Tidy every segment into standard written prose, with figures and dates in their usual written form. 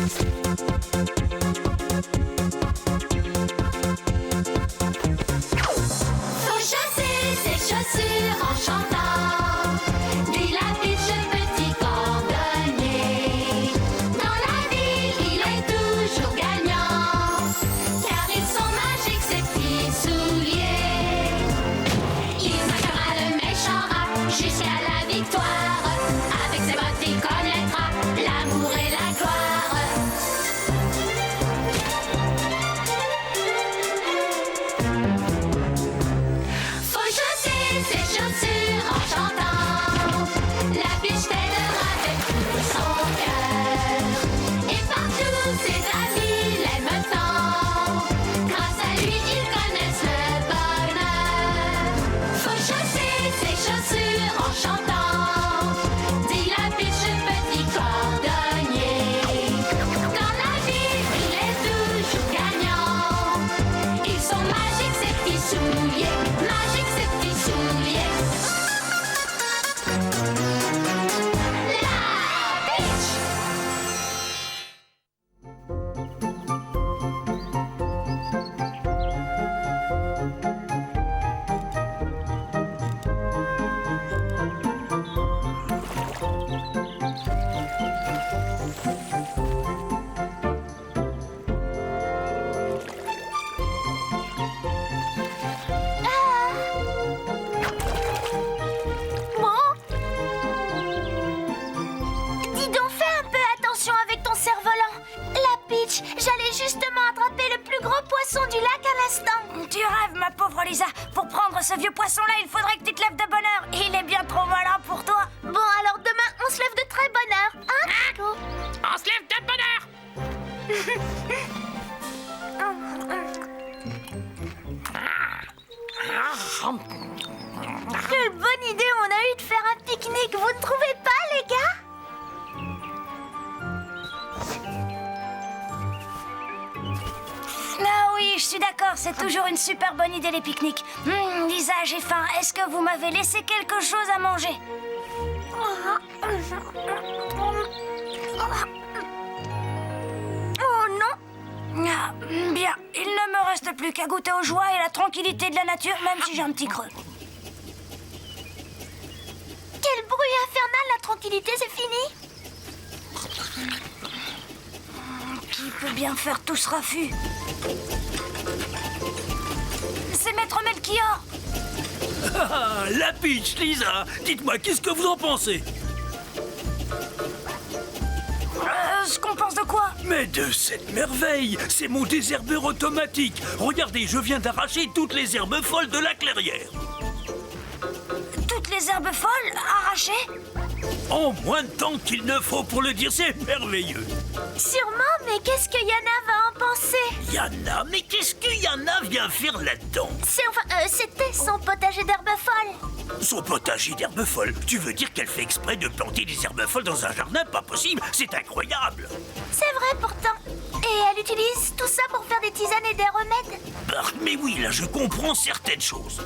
Faut chasser ses chaussures en chantant. Dit la biche, petit cordonnier. Dans la vie, il est toujours gagnant. Car ils sont magiques, ses petits souliers. Il marquera le méchant rat jusqu'à la victoire. Avec ses bottes, il connaîtra l'amour et la gloire. Faut chasser ses chaussures en chantant. La biche t'aidera de tout son cœur. Et partout ses amis l'aiment tant. Grâce à lui, ils connaissent le bonheur. Faut chasser ses chaussures en chantant. Dit la biche, petit cordonnier. Dans la vie, il est toujours gagnant. Ils sont magiques, ces petits souliers. Magiques, ces petits souliers. La biche! Bon. Dis donc, fais un peu attention avec ton cerf-volant. La Peach, j'allais justement attraper le plus gros poisson du lac à l'instant. Tu rêves, ma pauvre Lisa. Pour prendre ce vieux poisson-là, il faudrait que tu te lèves de bonne heure. Il est bien trop malin pour toi. Bon, alors demain, on se lève de très bonne heure. Hein, Chico? On se lève de bonne heure. Quelle bonne idée on a eu de faire un pique-nique, vous ne trouvez pas, les gars? Ah oui, je suis d'accord, c'est toujours une super bonne idée les pique-niques. Lisa, j'ai faim. Est-ce que vous m'avez laissé quelque chose à manger? Oh non! Ah, bien, il ne me reste plus qu'à goûter aux joies et la tranquillité de la nature, même si j'ai un petit creux. Quel bruit infernal, la tranquillité, c'est fini? Qui peut bien faire tout ce raffut? C'est Maître Melchior. Ah, la Peach, Lisa, dites-moi, qu'est-ce que vous en pensez? Ce qu'on pense de quoi? Mais de cette merveille, c'est mon désherbeur automatique. Regardez, je viens d'arracher toutes les herbes folles de la clairière. Toutes les herbes folles arrachées? En moins de temps qu'il ne faut pour le dire, c'est merveilleux. Sûrement, mais qu'est-ce que Yana va en penser? Yana, mais qu'est-ce que Yana vient faire là-dedans? C'était son potager d'herbes folles. Son potager d'herbes folles. Tu veux dire qu'elle fait exprès de planter des herbes folles dans un jardin? Pas possible, c'est incroyable. C'est vrai pourtant. Et elle utilise tout ça pour faire des tisanes et des remèdes. Mais oui, là, je comprends certaines choses.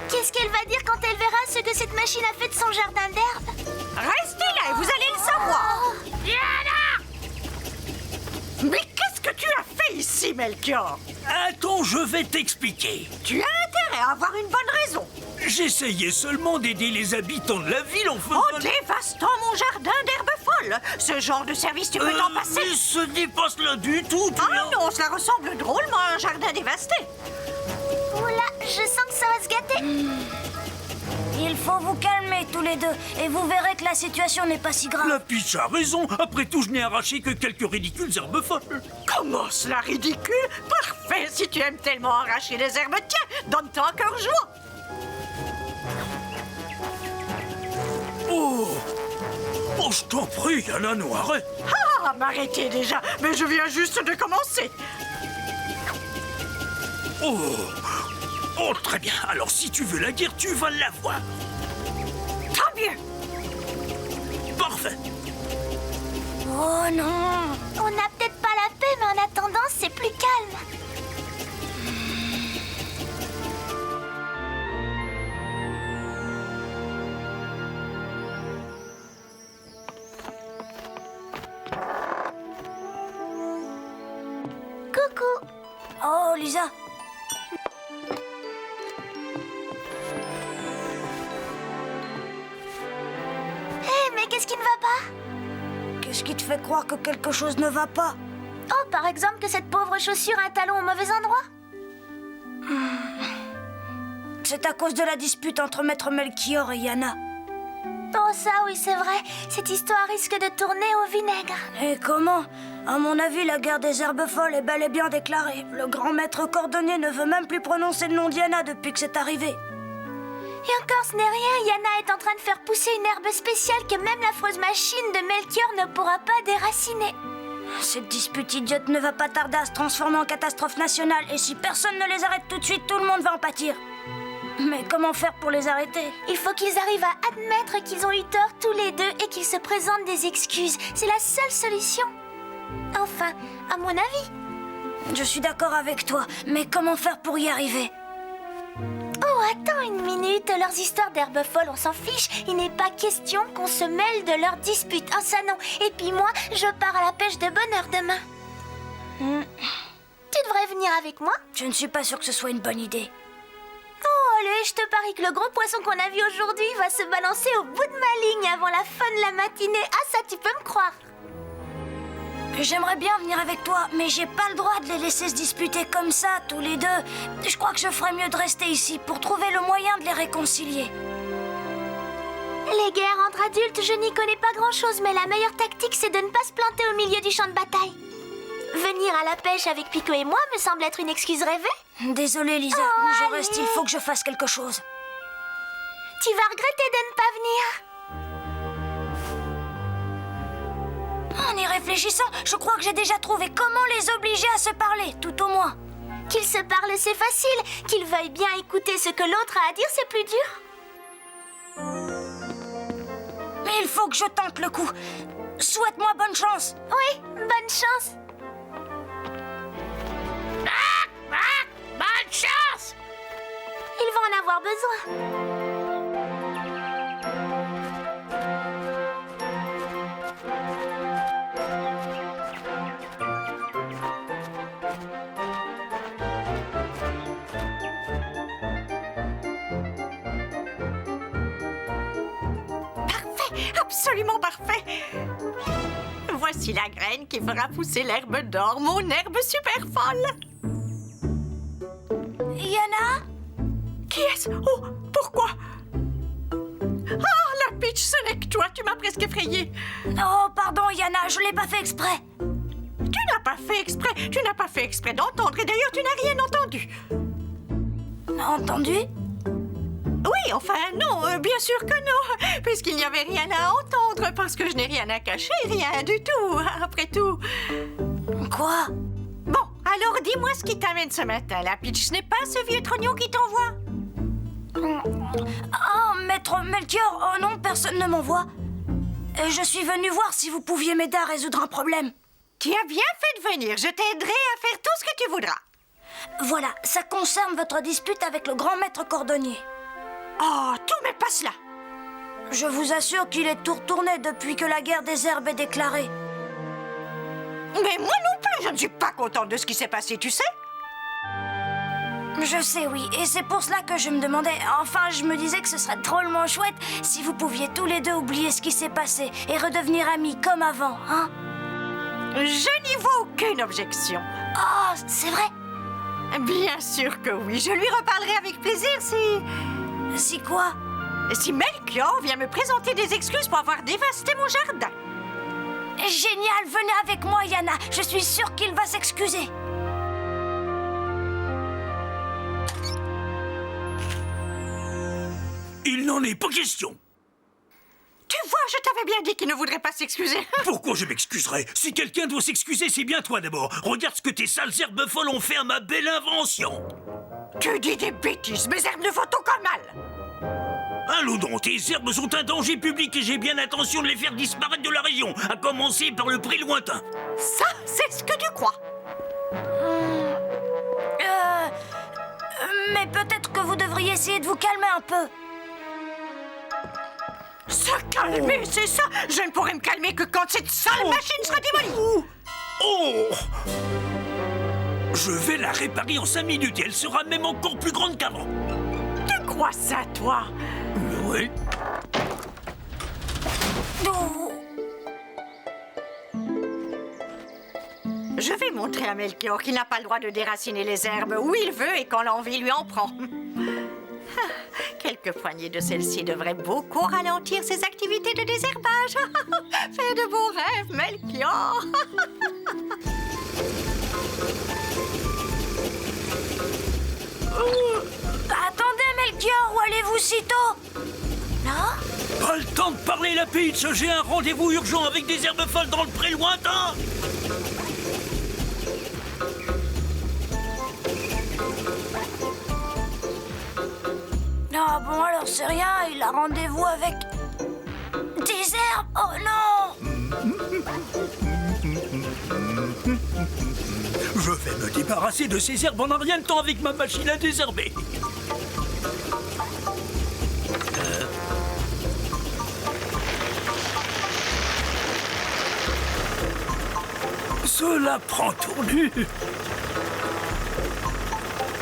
Qu'est-ce qu'elle va dire quand elle verra ce que cette machine a fait de son jardin d'herbes? Restez là et vous allez le savoir. Yana! Mais qu'est-ce que tu as fait ici, Melchior? Attends, je vais t'expliquer. Tu as intérêt à avoir une bonne raison. J'essayais seulement d'aider les habitants de la ville en faisant... En dévastant mon jardin d'herbes folles. Ce genre de service, tu peux t'en passer. Mais ce n'est pas cela du tout, tu Ah non, cela ressemble drôlement à un jardin dévasté. Oula, je sens que ça va se gâter. Il faut vous calmer tous les deux et vous verrez que la situation n'est pas si grave. La Peach a raison. Après tout, je n'ai arraché que quelques ridicules herbes folles. Comment cela ridicule? Parfait, si tu aimes tellement arracher les herbes, tiens, donne-toi encore joie. Oh, je t'en prie, Yana Noiret. Ah, m'arrêtez déjà, mais je viens juste de commencer. Oh, très bien. Alors, si tu veux la guerre, tu vas l'avoir. Très bien. Parfait. Oh non! On n'a peut-être pas la paix, mais en attendant, c'est plus calme. beaucoup. Oh, Lisa. Hé, mais qu'est-ce qui ne va pas? Qu'est-ce qui te fait croire que quelque chose ne va pas? Oh, par exemple que cette pauvre chaussure a un talon au mauvais endroit? C'est à cause de la dispute entre Maître Melchior et Yana. Oh, ça, oui, c'est vrai. Cette histoire risque de tourner au vinaigre. Et comment? À mon avis, la guerre des herbes folles est bel et bien déclarée. Le grand maître cordonnier ne veut même plus prononcer le nom d'Yana depuis que c'est arrivé. Et encore, ce n'est rien. Yana est en train de faire pousser une herbe spéciale que même l'affreuse machine de Melchior ne pourra pas déraciner. Cette dispute idiote ne va pas tarder à se transformer en catastrophe nationale. Et si personne ne les arrête tout de suite, tout le monde va en pâtir. Mais comment faire pour les arrêter? Il faut qu'ils arrivent à admettre qu'ils ont eu tort tous les deux et qu'ils se présentent des excuses. C'est la seule solution. Enfin, à mon avis. Je suis d'accord avec toi, mais comment faire pour y arriver? Oh, attends une minute. Leurs histoires d'herbes folles, on s'en fiche. Il n'est pas question qu'on se mêle de leurs disputes. Ah, ça non. Et puis moi, je pars à la pêche de bonne heure demain. Tu devrais venir avec moi. Je ne suis pas sûre que ce soit une bonne idée. Oh, allez, je te parie que le gros poisson qu'on a vu aujourd'hui va se balancer au bout de ma ligne avant la fin de la matinée. Ah, ça, tu peux me croire. J'aimerais bien venir avec toi, mais j'ai pas le droit de les laisser se disputer comme ça, tous les deux. Je crois que je ferais mieux de rester ici pour trouver le moyen de les réconcilier. Les guerres entre adultes, je n'y connais pas grand-chose, mais la meilleure tactique, c'est de ne pas se planter au milieu du champ de bataille. Venir à la pêche avec Pico et moi me semble être une excuse rêvée. Désolée, Lisa, Oh, je reste, allez. il faut que je fasse quelque chose. Tu vas regretter de ne pas venir. En y réfléchissant, je crois que j'ai déjà trouvé comment les obliger à se parler, tout au moins. Qu'ils se parlent, c'est facile. Qu'ils veuillent bien écouter ce que l'autre a à dire, c'est plus dur. Mais il faut que je tente le coup. Souhaite-moi bonne chance. Oui, bonne chance. Bonne chance! Ils vont en avoir besoin. Absolument parfait. Voici la graine qui fera pousser l'herbe d'or, mon herbe super folle. Yana? Qui est-ce? Oh, pourquoi? Ah, la Peach, ce n'est que toi, tu m'as presque effrayée. Oh, pardon, Yana, je l'ai pas fait exprès. Tu n'as pas fait exprès d'entendre, et d'ailleurs tu n'as rien entendu. Entendu? Oui, enfin non, bien sûr que non, puisqu'il n'y avait rien à entendre, parce que je n'ai rien à cacher, rien du tout, après tout. Quoi? Bon, alors dis-moi ce qui t'amène ce matin, la Peach, ce n'est pas ce vieux trognon qui t'envoie? Oh, Maître Melchior, oh non, personne ne m'envoie. Je suis venue voir si vous pouviez m'aider à résoudre un problème. Tu as bien fait de venir, je t'aiderai à faire tout ce que tu voudras. Voilà, ça concerne votre dispute avec le grand maître cordonnier. Oh, tout mais pas cela. Je vous assure qu'il est tout retourné depuis que la guerre des herbes est déclarée. Mais moi non plus, je ne suis pas contente de ce qui s'est passé, tu sais. Je sais, oui, et c'est pour cela que je me demandais... Enfin, je me disais que ce serait drôlement chouette si vous pouviez tous les deux oublier ce qui s'est passé et redevenir amis comme avant, hein? Je n'y vois aucune objection. Oh, c'est vrai? Bien sûr que oui, je lui reparlerai avec plaisir Si quoi? si Melchior vient me présenter des excuses pour avoir dévasté mon jardin. Génial, venez avec moi, Yana. Je suis sûre qu'il va s'excuser. Il n'en est pas question. Tu vois, je t'avais bien dit qu'il ne voudrait pas s'excuser. Pourquoi je m'excuserais? Si quelqu'un doit s'excuser, c'est bien toi d'abord. Regarde ce que tes sales herbes folles ont fait à ma belle invention. Tu dis des bêtises, mes herbes ne font aucun mal. Allons donc, tes herbes sont un danger public et j'ai bien l'intention de les faire disparaître de la région, à commencer par le prix lointain. Ça, c'est ce que tu crois. Mais peut-être que vous devriez essayer de vous calmer un peu. Se calmer, c'est ça. Je ne pourrai me calmer que quand cette sale machine sera démolie. Oh! Je vais la réparer en 5 minutes et elle sera même encore plus grande qu'avant. Tu crois ça, toi? Oui. Je vais montrer à Melchior qu'il n'a pas le droit de déraciner les herbes où il veut et quand l'envie lui en prend. Quelques poignées de celles-ci devraient beaucoup ralentir ses activités de désherbage. Fais de beaux rêves, Melchior. Attendez, Melchior, où allez-vous si tôt? Non? Pas le temps de parler, la Peach. J'ai un rendez-vous urgent avec des herbes folles dans le pré lointain. Ah bon, alors c'est rien, il a rendez-vous avec... des herbes? Oh non! Je vais me débarrasser de ces herbes en un rien de temps avec ma machine à désherber. Cela prend tournure.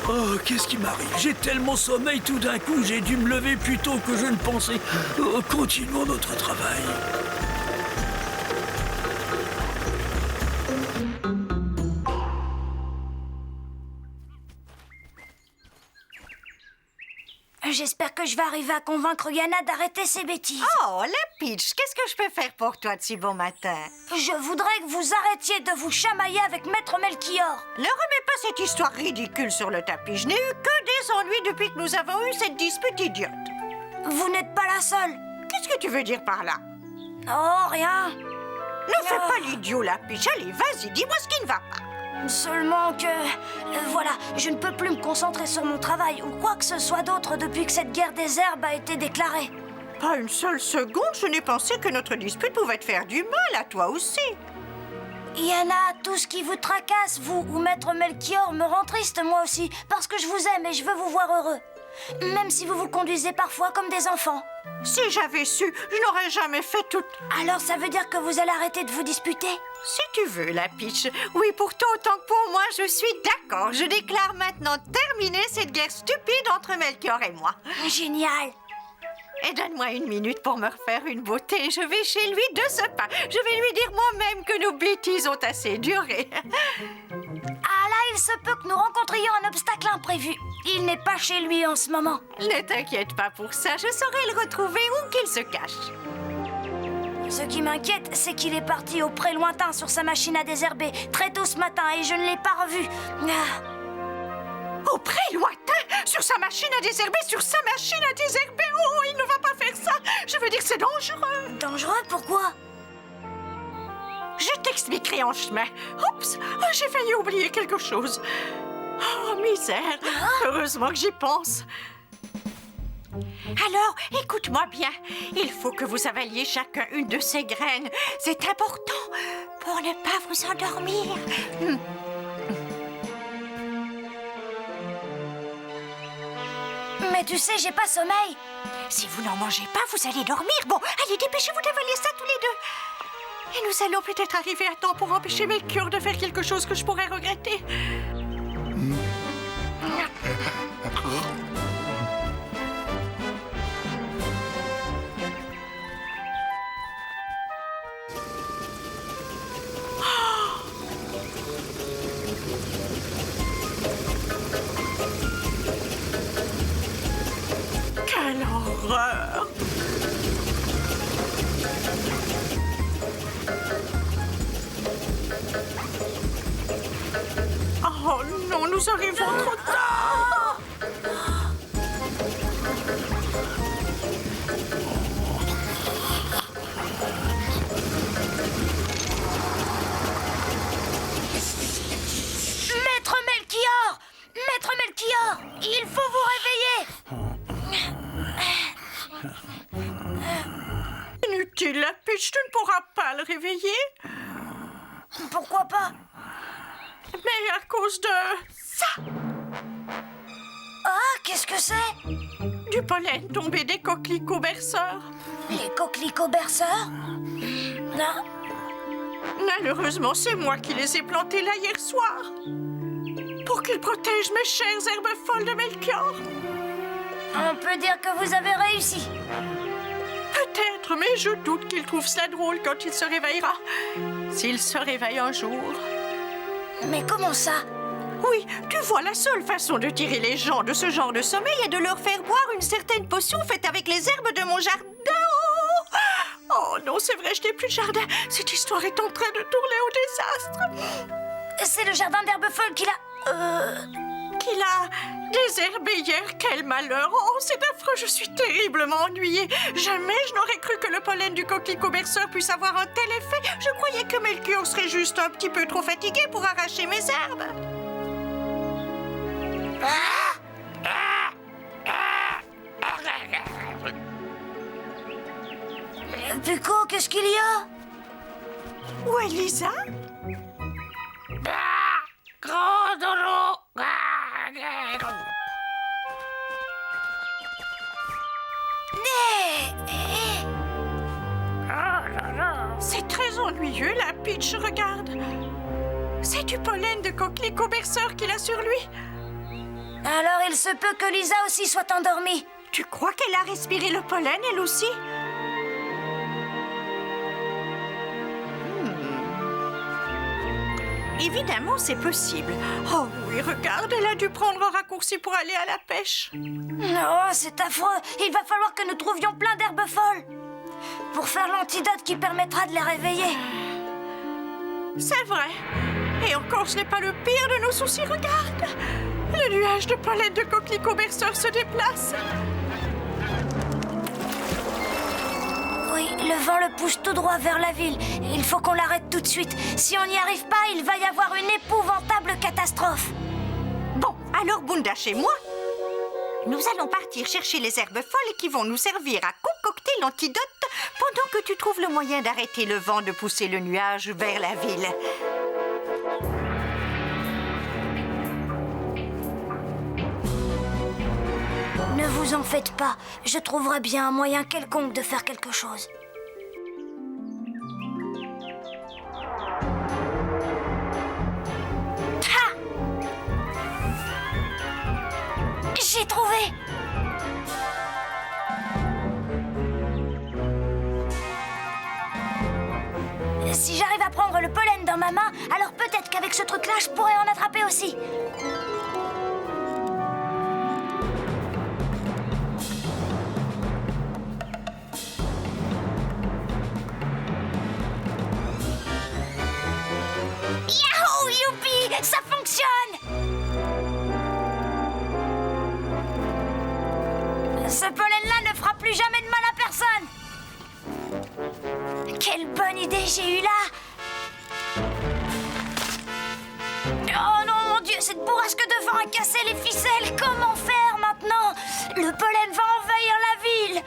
Oh, qu'est-ce qui m'arrive? J'ai tellement sommeil tout d'un coup, j'ai dû me lever plus tôt que je ne pensais. Oh, continuons notre travail. J'espère que je vais arriver à convaincre Yana d'arrêter ses bêtises. Oh, la Peach, qu'est-ce que je peux faire pour toi de si bon matin? Je voudrais que vous arrêtiez de vous chamailler avec Maître Melchior. Ne remets pas cette histoire ridicule sur le tapis. Je n'ai eu que des ennuis depuis que nous avons eu cette dispute idiote. Vous n'êtes pas la seule. Qu'est-ce que tu veux dire par là? Oh, rien. Ne fais pas l'idiot, la Peach. Allez, vas-y, dis-moi ce qui ne va pas. Seulement que... voilà, je ne peux plus me concentrer sur mon travail ou quoi que ce soit d'autre depuis que cette guerre des herbes a été déclarée. Pas une seule seconde, je n'ai pensé que notre dispute pouvait te faire du mal, à toi aussi. Yana, tout ce qui vous tracasse, vous ou Maître Melchior, me rend triste moi aussi, parce que je vous aime et je veux vous voir heureux. Même si vous vous conduisez parfois comme des enfants. Si j'avais su, je n'aurais jamais fait tout... Alors ça veut dire que vous allez arrêter de vous disputer? Si tu veux, la Peach. Oui, pour toi autant que pour moi, je suis d'accord. Je déclare maintenant terminée cette guerre stupide entre Melchior et moi. Génial. Et donne-moi 1 minute pour me refaire une beauté. Je vais chez lui de ce pas. Je vais lui dire moi-même que nos bêtises ont assez duré. Ah là, il se peut que nous rencontrions un obstacle imprévu. Il n'est pas chez lui en ce moment. Ne t'inquiète pas pour ça. Je saurai le retrouver où qu'il se cache. Ce qui m'inquiète, c'est qu'il est parti au pré lointain sur sa machine à désherber très tôt ce matin et je ne l'ai pas revu. Au pré lointain? Sur sa machine à désherber? Sur sa machine à désherber? Oh, il ne va pas faire ça. Je veux dire, c'est dangereux. Dangereux? Pourquoi? Je t'expliquerai en chemin. Oups, oh, j'ai failli oublier quelque chose. Oh, misère. Heureusement que j'y pense. Alors, écoute-moi bien. Il faut que vous avaliez chacun une de ces graines. C'est important pour ne pas vous endormir. Mais tu sais, j'ai pas sommeil. Si vous n'en mangez pas, vous allez dormir. Bon, allez, dépêchez-vous d'avaler ça tous les deux. Et nous allons peut-être arriver à temps pour empêcher Melchior de faire quelque chose que je pourrais regretter. Quelle horreur! Oh non, nous arrivons trop tard! Maître Melchior! Maître Melchior! Il faut vous réveiller! Inutile, la Peach, tu ne pourras pas le réveiller. Pourquoi pas? Mais à cause de ça, Ah, qu'est-ce que c'est? du pollen tombé des coquelicots berceurs. Les coquelicots berceurs? Non. Malheureusement, c'est moi qui les ai plantés là hier soir. qu'il protège mes chères herbes folles de Melchior. On peut dire que vous avez réussi. Peut-être, mais je doute qu'il trouve cela drôle quand il se réveillera. S'il se réveille un jour. Mais comment ça? Oui, tu vois, la seule façon de tirer les gens de ce genre de sommeil est de leur faire boire une certaine potion faite avec les herbes de mon jardin. Oh non, c'est vrai, je n'ai plus de jardin. Cette histoire est en train de tourner au désastre. C'est le jardin d'herbes folles qu'il a... Qu'il a désherbé hier, quel malheur. Oh, c'est affreux, je suis terriblement ennuyée. Jamais je n'aurais cru que le pollen du coquelicot berceur puisse avoir un tel effet. Je croyais que Melchior serait juste un petit peu trop fatigué pour arracher mes herbes. Pucco, qu'est-ce qu'il y a? Où est Lisa? Grand dodo. C'est très ennuyeux, la Peach, regarde. C'est du pollen de coquelicot berceur qu'il a sur lui. Alors il se peut que Lisa aussi soit endormie. Tu crois qu'elle a respiré le pollen, elle aussi? Évidemment, c'est possible. Oh oui, regarde, elle a dû prendre un raccourci pour aller à la pêche. Oh, c'est affreux. Il va falloir que nous trouvions plein d'herbes folles pour faire l'antidote qui permettra de les réveiller. C'est vrai. Et encore, ce n'est pas le pire de nos soucis, regarde. Le nuage de pollen de coquelicot berceur se déplace. Oui, le vent le pousse tout droit vers la ville. Il faut qu'on l'arrête tout de suite. Si on n'y arrive pas, il va y avoir une épouvantable catastrophe. Bon, alors Bundash et moi, nous allons partir chercher les herbes folles qui vont nous servir à concocter l'antidote pendant que tu trouves le moyen d'arrêter le vent de pousser le nuage vers la ville. Ne vous en faites pas. Je trouverai bien un moyen quelconque de faire quelque chose. Ha! J'ai trouvé! Si j'arrive à prendre le pollen dans ma main, alors peut-être qu'avec ce truc-là, je pourrais en attraper aussi. Yahoo! Youpi! Ça fonctionne! Ce pollen-là ne fera plus jamais de mal à personne! Quelle bonne idée j'ai eue là! Oh non, mon Dieu, cette bourrasque de vent a cassé les ficelles! Comment faire maintenant? Le pollen va envahir la ville!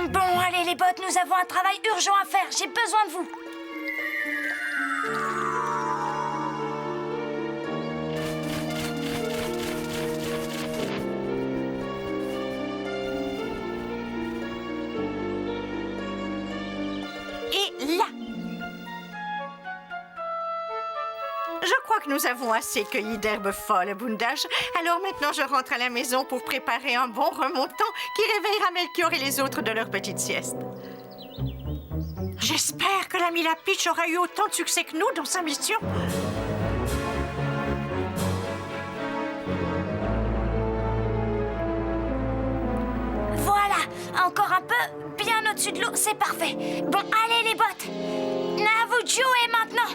Bon, allez les bottes, nous avons un travail urgent à faire. J'ai besoin de vous. Et là, je crois que nous avons assez cueilli d'herbes folles, Bundash. Alors maintenant, je rentre à la maison pour préparer un bon remontant qui réveillera Melchior et les autres de leur petite sieste. J'espère que l'ami la Peach aura eu autant de succès que nous dans sa mission. Voilà, encore un peu, bien au-dessus de l'eau, c'est parfait. Bon, allez les bottes. À vous de jouer maintenant.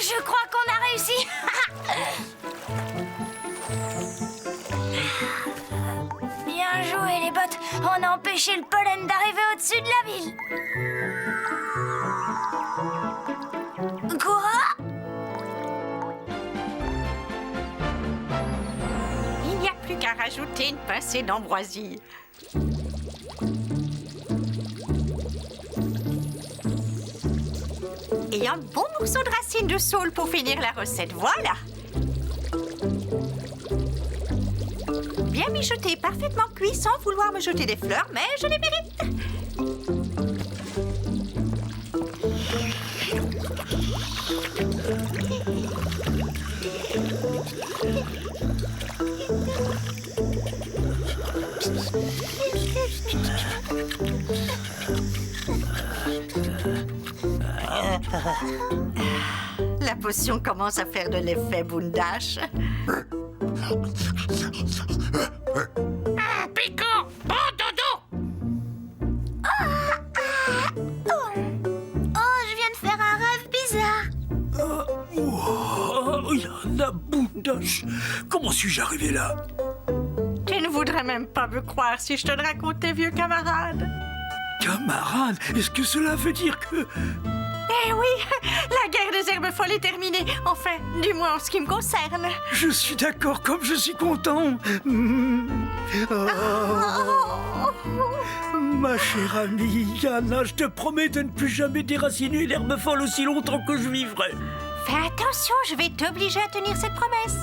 Je crois qu'on a réussi. Bien joué les bottes. On a empêché le pollen d'arriver au-dessus de la ville. Quoi? rajouter une pincée d'ambroisie. Et un bon morceau de racine de saule pour finir la recette. Voilà. Bien mijoté, parfaitement cuit, sans vouloir me jeter des fleurs, mais je les mérite. La potion commence à faire de l'effet Bundash. Pico, bon dodo. Oh, je viens de faire un rêve bizarre. Oh, Yana Bundash, comment suis-je arrivé là? Tu ne voudrais même pas me croire si je te le racontais, vieux camarade. Camarade, est-ce que cela veut dire que... Eh oui, la guerre des herbes folles est terminée. Enfin, du moins en ce qui me concerne. Je suis d'accord, comme je suis content. Ma chère amie, Yana, je te promets de ne plus jamais déraciner l'herbe folle aussi longtemps que je vivrai. Fais attention, je vais t'obliger à tenir cette promesse.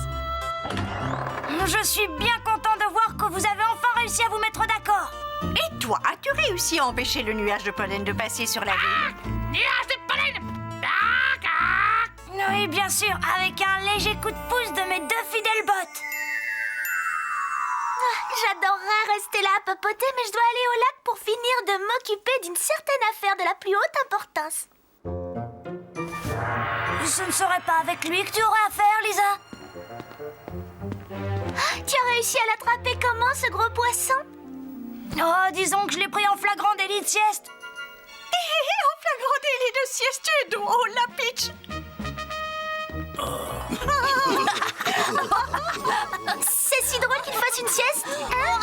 Je suis bien content de voir que vous avez enfin réussi à vous mettre d'accord. Et toi, as-tu réussi à empêcher le nuage de pollen de passer sur la ville? Nuage de pollen. Oui, bien sûr, avec un léger coup de pouce de mes 2 fidèles bottes. J'adorerais rester là à papoter, mais je dois aller au lac pour finir de m'occuper d'une certaine affaire de la plus haute importance. Ce ne serait pas avec lui que tu aurais à faire, Lisa? Tu as réussi à l'attraper comment, ce gros poisson? Oh, disons que je l'ai pris en flagrant délit de sieste. En flagrant délit de sieste, tu es drôle, la pitch. C'est si drôle qu'il fasse une sieste, hein?